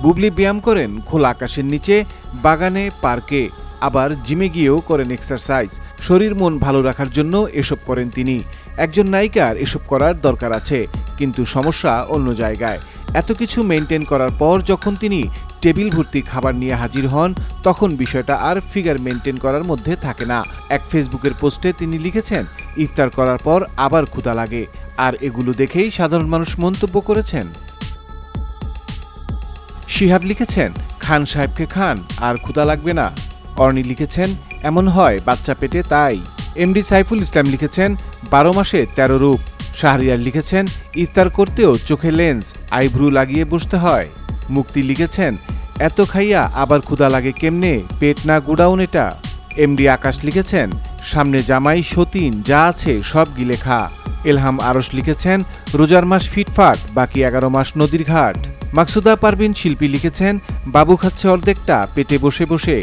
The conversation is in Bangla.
বুবলি ব্যায়াম করেন খোলা আকাশের নিচে, বাগানে, পার্কে, আবার জিমে গিয়েও করেন এক্সারসাইজ। শরীর মন ভালো রাখার জন্য এসব করেন তিনি। একজন নায়িকার এসব করার দরকার আছে, কিন্তু সমস্যা অন্য জায়গায়। এত কিছু মেনটেন করার পর যখন তিনি টেবিল ভর্তি খাবার নিয়ে হাজির হন, তখন বিষয়টা আর ফিগার মেনটেন করার মধ্যে থাকে না। এক ফেসবুকের পোস্টে তিনি লিখেছেন, ইফতার করার পর আবার ক্ষুধা লাগে। আর এগুলো দেখেই সাধারণ মানুষ মন্তব্য করেছেন। শিহাব লিখেছেন, খান সাহেবকে খান, আর ক্ষুধা লাগবে না। অর্নি লিখেছেন, এমন হয় বাচ্চা পেটে তাই। এমডি সাইফুল ইসলাম লিখেছেন, 12 মাসে 13 রূপ। শাহরিয়ার লিখেছেন, ইফতার করতেও চোখে লেন্স, আইব্রু লাগিয়ে বসতে হয়। মুক্তি লিখেছেন, এত খাইয়া আবার ক্ষুধা লাগে কেমনে, পেট না গুডাউন এটা। এমডি আকাশ লিখেছেন, সামনে জামাই সতীন, যা আছে সব গিলে খা। এলহাম আরশ লিখেছেন, রোজার মাস ফিটফাট, বাকি 11 মাস নদীর ঘাট। মাকসুদা পারভিন শিল্পী লিখেছেন, বাবু খাচ্ছে অর্ধেকটা পেটে বসে বসে।